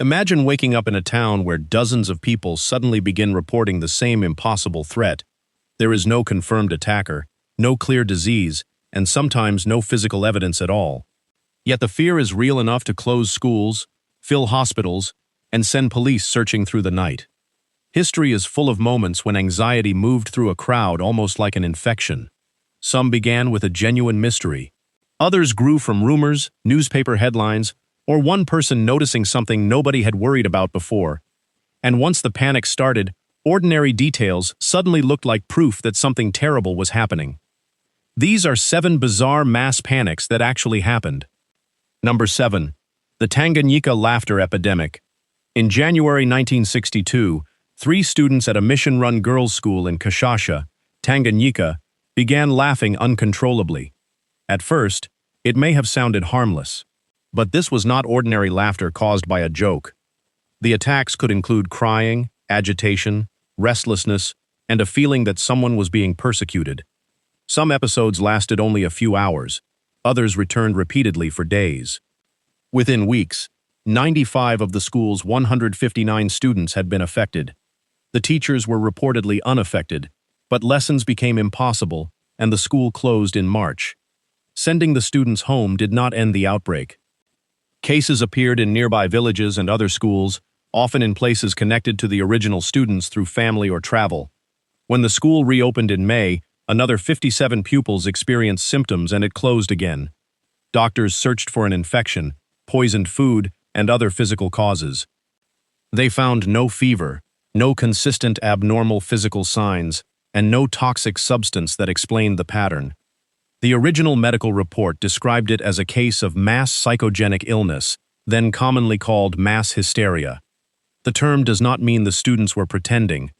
Imagine waking up in a town where dozens of people suddenly begin reporting the same impossible threat. There is no confirmed attacker, no clear disease, and sometimes no physical evidence at all. Yet the fear is real enough to close schools, fill hospitals, and send police searching through the night. History is full of moments when anxiety moved through a crowd almost like an infection. Some began with a genuine mystery. Others grew from rumors, newspaper headlines, or one person noticing something nobody had worried about before. And once the panic started, ordinary details suddenly looked like proof that something terrible was happening. These are 7 bizarre mass panics that actually happened. Number 7. The Tanganyika Laughter Epidemic. In January 1962, 3 students at a mission-run girls' school in Kashasha, Tanganyika, began laughing uncontrollably. At first, it may have sounded harmless. But this was not ordinary laughter caused by a joke. The attacks could include crying, agitation, restlessness, and a feeling that someone was being persecuted. Some episodes lasted only a few hours. Others returned repeatedly for days. Within weeks, 95 of the school's 159 students had been affected. The teachers were reportedly unaffected, but lessons became impossible and the school closed in March. Sending the students home did not end the outbreak. Cases appeared in nearby villages and other schools, often in places connected to the original students through family or travel. When the school reopened in May, another 57 pupils experienced symptoms and it closed again. Doctors searched for an infection, poisoned food, and other physical causes. They found no fever, no consistent abnormal physical signs, and no toxic substance that explained the pattern. The original medical report described it as a case of mass psychogenic illness, then commonly called mass hysteria. The term does not mean the students were pretending.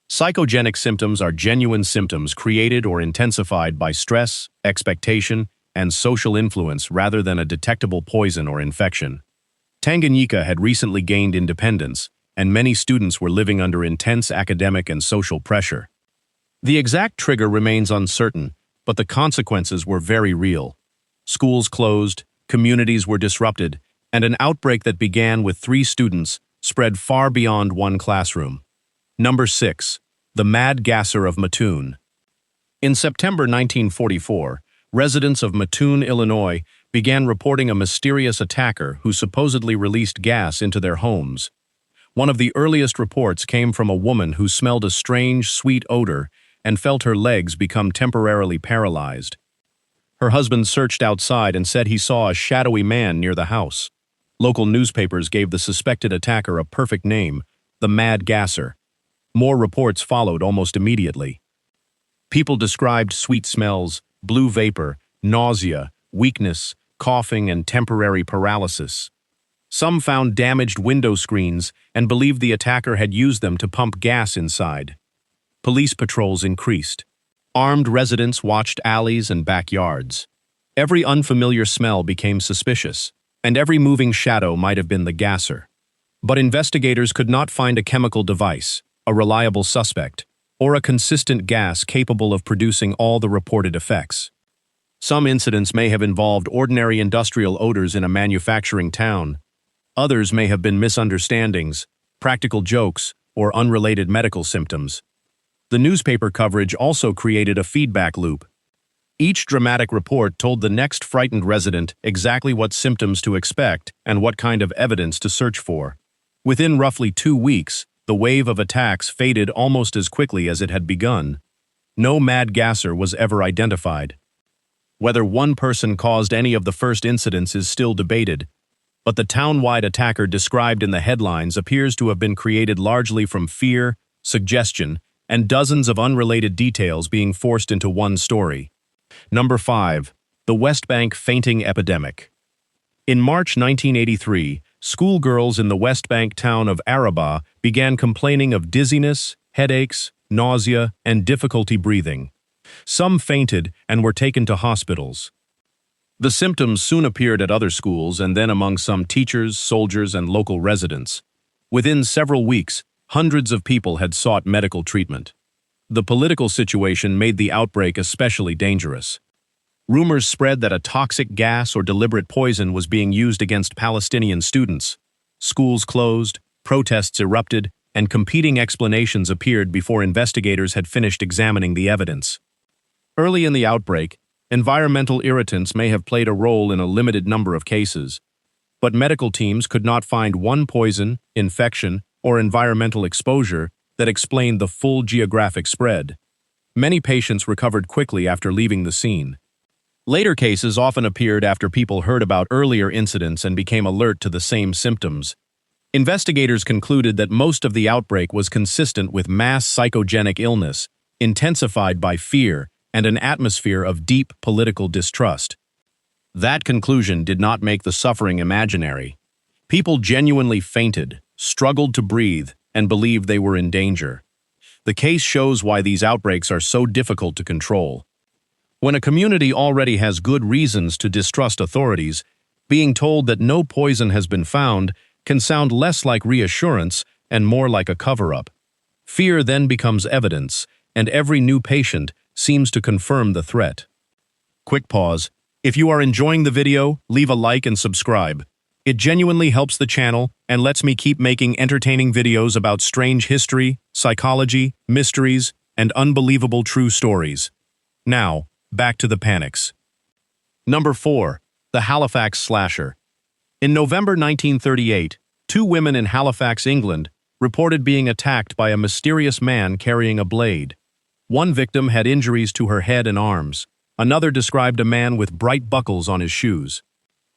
Psychogenic symptoms are genuine symptoms created or intensified by stress, expectation, and social influence rather than a detectable poison or infection. Tanganyika had recently gained independence, and many students were living under intense academic and social pressure. The exact trigger remains uncertain, but the consequences were very real. Schools closed, communities were disrupted, and an outbreak that began with 3 students spread far beyond one classroom. Number 6. The Mad Gasser of Mattoon. In September 1944, residents of Mattoon, Illinois, began reporting a mysterious attacker who supposedly released gas into their homes. One of the earliest reports came from a woman who smelled a strange, sweet odor and felt her legs become temporarily paralyzed. Her husband searched outside and said he saw a shadowy man near the house. Local newspapers gave the suspected attacker a perfect name, the Mad Gasser. More reports followed almost immediately. People described sweet smells, blue vapor, nausea, weakness, coughing, and temporary paralysis. Some found damaged window screens and believed the attacker had used them to pump gas inside. Police patrols increased. Armed residents watched alleys and backyards. Every unfamiliar smell became suspicious, and every moving shadow might have been the gasser. But investigators could not find a chemical device, a reliable suspect, or a consistent gas capable of producing all the reported effects. Some incidents may have involved ordinary industrial odors in a manufacturing town. Others may have been misunderstandings, practical jokes, or unrelated medical symptoms. The newspaper coverage also created a feedback loop. Each dramatic report told the next frightened resident exactly what symptoms to expect and what kind of evidence to search for. Within roughly 2 weeks, the wave of attacks faded almost as quickly as it had begun. No Mad Gasser was ever identified. Whether one person caused any of the first incidents is still debated, but the town-wide attacker described in the headlines appears to have been created largely from fear, suggestion, and dozens of unrelated details being forced into one story. Number 5. The West Bank Fainting Epidemic. In March 1983, schoolgirls in the West Bank town of Araba began complaining of dizziness, headaches, nausea, and difficulty breathing. Some fainted and were taken to hospitals. The symptoms soon appeared at other schools and then among some teachers, soldiers, and local residents. Within several weeks, hundreds of people had sought medical treatment. The political situation made the outbreak especially dangerous. Rumors spread that a toxic gas or deliberate poison was being used against Palestinian students. Schools closed, protests erupted, and competing explanations appeared before investigators had finished examining the evidence. Early in the outbreak, environmental irritants may have played a role in a limited number of cases, but medical teams could not find one poison, infection, or environmental exposure that explained the full geographic spread. Many patients recovered quickly after leaving the scene. Later cases often appeared after people heard about earlier incidents and became alert to the same symptoms. Investigators concluded that most of the outbreak was consistent with mass psychogenic illness, intensified by fear and an atmosphere of deep political distrust. That conclusion did not make the suffering imaginary. People genuinely fainted, struggled to breathe, and believed they were in danger. The case shows why these outbreaks are so difficult to control. When a community already has good reasons to distrust authorities, being told that no poison has been found can sound less like reassurance and more like a cover-up. Fear then becomes evidence, and every new patient seems to confirm the threat. Quick pause. If you are enjoying the video, leave a like and subscribe. It genuinely helps the channel and lets me keep making entertaining videos about strange history, psychology, mysteries, and unbelievable true stories. Now, back to the panics. Number 4. The Halifax Slasher. In November 1938, 2 women in Halifax, England, reported being attacked by a mysterious man carrying a blade. One victim had injuries to her head and arms. Another described a man with bright buckles on his shoes.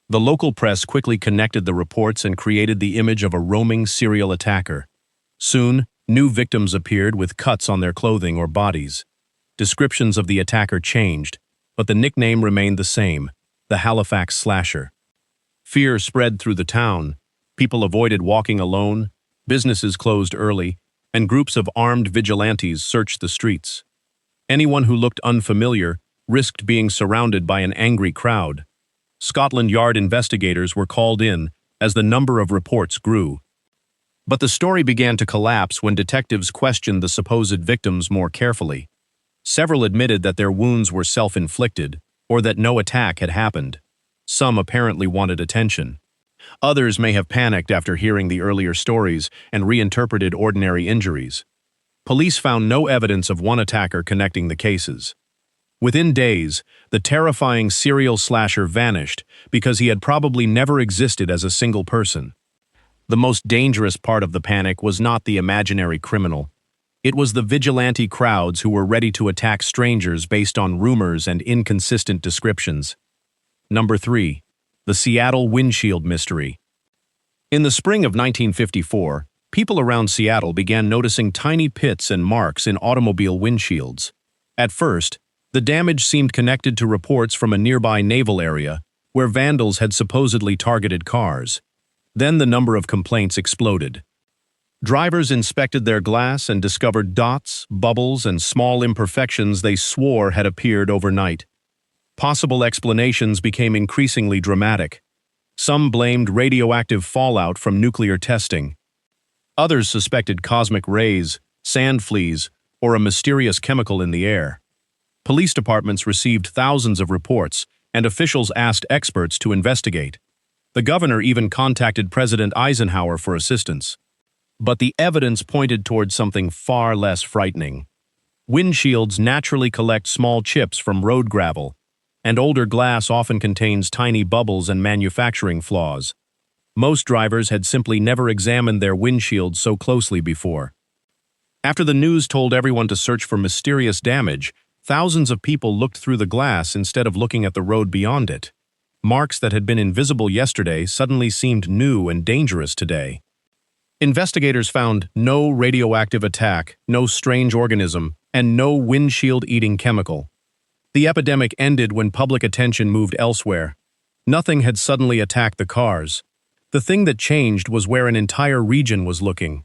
The local press quickly connected the reports and created the image of a roaming serial attacker. Soon, new victims appeared with cuts on their clothing or bodies. Descriptions of the attacker changed, but the nickname remained the same, the Halifax Slasher. Fear spread through the town. People avoided walking alone, businesses closed early, and groups of armed vigilantes searched the streets. Anyone who looked unfamiliar risked being surrounded by an angry crowd. Scotland Yard investigators were called in as the number of reports grew. But the story began to collapse when detectives questioned the supposed victims more carefully. Several admitted that their wounds were self-inflicted or that no attack had happened. Some apparently wanted attention. Others may have panicked after hearing the earlier stories and reinterpreted ordinary injuries. Police found no evidence of one attacker connecting the cases. Within days, the terrifying serial slasher vanished because he had probably never existed as a single person. The most dangerous part of the panic was not the imaginary criminal. It was the vigilante crowds who were ready to attack strangers based on rumors and inconsistent descriptions. Number 3. The Seattle Windshield Mystery. In the spring of 1954, people around Seattle began noticing tiny pits and marks in automobile windshields. At first, the damage seemed connected to reports from a nearby naval area where vandals had supposedly targeted cars. Then the number of complaints exploded. Drivers inspected their glass and discovered dots, bubbles, and small imperfections they swore had appeared overnight. Possible explanations became increasingly dramatic. Some blamed radioactive fallout from nuclear testing. Others suspected cosmic rays, sand fleas, or a mysterious chemical in the air. Police departments received thousands of reports, and officials asked experts to investigate. The governor even contacted President Eisenhower for assistance. But the evidence pointed toward something far less frightening. Windshields naturally collect small chips from road gravel, and older glass often contains tiny bubbles and manufacturing flaws. Most drivers had simply never examined their windshields so closely before. After the news told everyone to search for mysterious damage, thousands of people looked through the glass instead of looking at the road beyond it. Marks that had been invisible yesterday suddenly seemed new and dangerous today. Investigators found no radioactive attack, no strange organism, and no windshield-eating chemical. The epidemic ended when public attention moved elsewhere. Nothing had suddenly attacked the cars. The thing that changed was where an entire region was looking.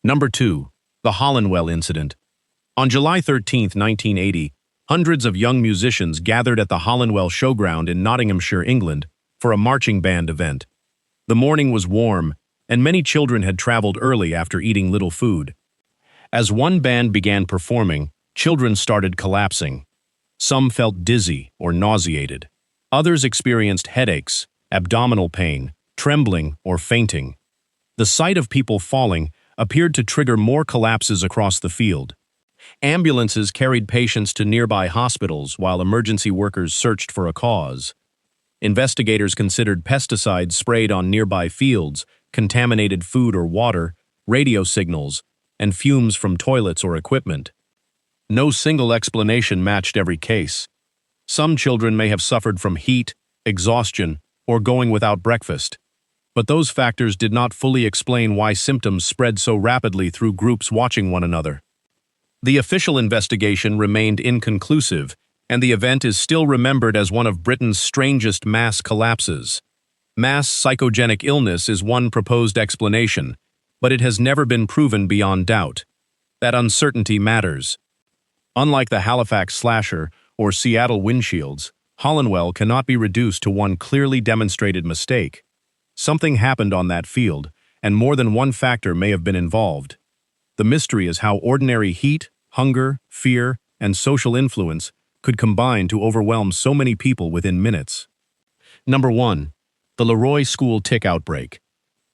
Number 2. The Hollinwell Incident. On July 13, 1980, hundreds of young musicians gathered at the Hollinwell Showground in Nottinghamshire, England, for a marching band event. The morning was warm, and many children had traveled early after eating little food. As one band began performing, children started collapsing. Some felt dizzy or nauseated. Others experienced headaches, abdominal pain, trembling, or fainting. The sight of people falling appeared to trigger more collapses across the field. Ambulances carried patients to nearby hospitals while emergency workers searched for a cause. Investigators considered pesticides sprayed on nearby fields, contaminated food or water, radio signals, and fumes from toilets or equipment. No single explanation matched every case. Some children may have suffered from heat, exhaustion, or going without breakfast. But those factors did not fully explain why symptoms spread so rapidly through groups watching one another. The official investigation remained inconclusive, and the event is still remembered as one of Britain's strangest mass collapses. Mass psychogenic illness is one proposed explanation, but it has never been proven beyond doubt. That uncertainty matters. Unlike the Halifax Slasher or Seattle Windshields, Hollinwell cannot be reduced to one clearly demonstrated mistake. Something happened on that field, and more than one factor may have been involved. The mystery is how ordinary heat, hunger, fear, and social influence could combine to overwhelm so many people within minutes. Number 1. The Roy School Tic Outbreak.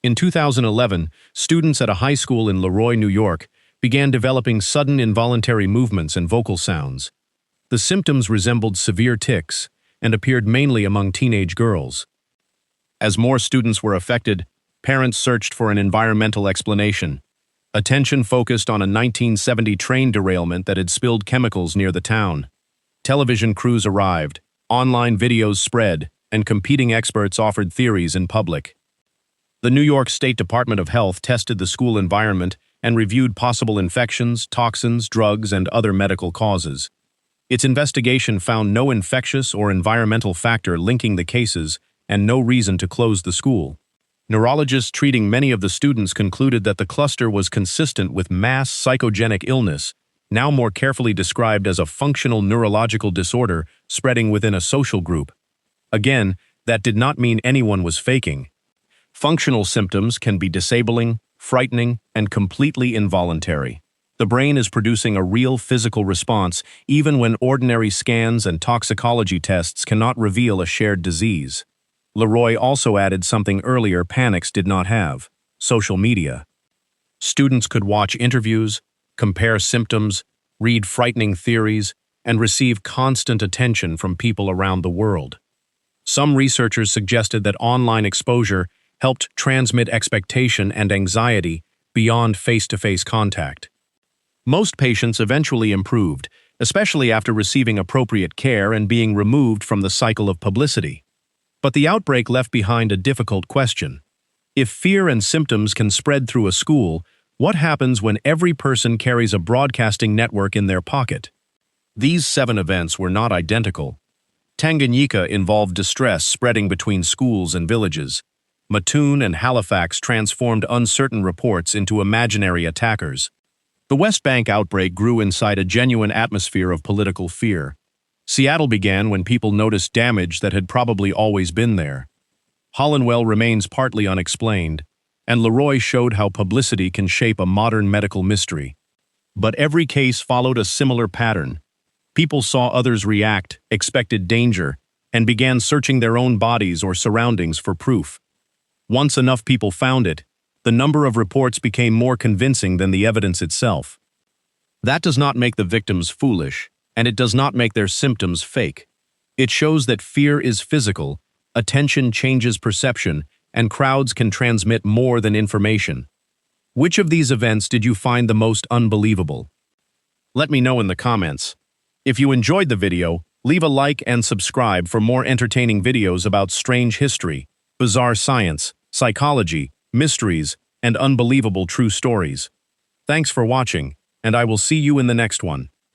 In 2011, students at a high school in Leroy, New York, began developing sudden involuntary movements and vocal sounds. The symptoms resembled severe tics and appeared mainly among teenage girls. As more students were affected, parents searched for an environmental explanation. Attention focused on a 1970 train derailment that had spilled chemicals near the town. Television crews arrived, online videos spread, and competing experts offered theories in public. The New York State Department of Health tested the school environment and reviewed possible infections, toxins, drugs, and other medical causes. Its investigation found no infectious or environmental factor linking the cases and no reason to close the school. Neurologists treating many of the students concluded that the cluster was consistent with mass psychogenic illness, now more carefully described as a functional neurological disorder spreading within a social group. Again, that did not mean anyone was faking. Functional symptoms can be disabling, frightening, and completely involuntary. The brain is producing a real physical response even when ordinary scans and toxicology tests cannot reveal a shared disease. Leroy also added something earlier panics did not have: social media. Students could watch interviews, compare symptoms, read frightening theories, and receive constant attention from people around the world. Some researchers suggested that online exposure helped transmit expectation and anxiety beyond face-to-face contact. Most patients eventually improved, especially after receiving appropriate care and being removed from the cycle of publicity. But the outbreak left behind a difficult question. If fear and symptoms can spread through a school, what happens when every person carries a broadcasting network in their pocket? These 7 events were not identical. Tanganyika involved distress spreading between schools and villages. Mattoon and Halifax transformed uncertain reports into imaginary attackers. The West Bank outbreak grew inside a genuine atmosphere of political fear. Seattle began when people noticed damage that had probably always been there. Hollinwell remains partly unexplained, and Leroy showed how publicity can shape a modern medical mystery. But every case followed a similar pattern. People saw others react, expected danger, and began searching their own bodies or surroundings for proof. Once enough people found it, the number of reports became more convincing than the evidence itself. That does not make the victims foolish, and it does not make their symptoms fake. It shows that fear is physical, attention changes perception, and crowds can transmit more than information. Which of these events did you find the most unbelievable? Let me know in the comments. If you enjoyed the video, leave a like and subscribe for more entertaining videos about strange history, bizarre science, psychology, mysteries, and unbelievable true stories. Thanks for watching, and I will see you in the next one.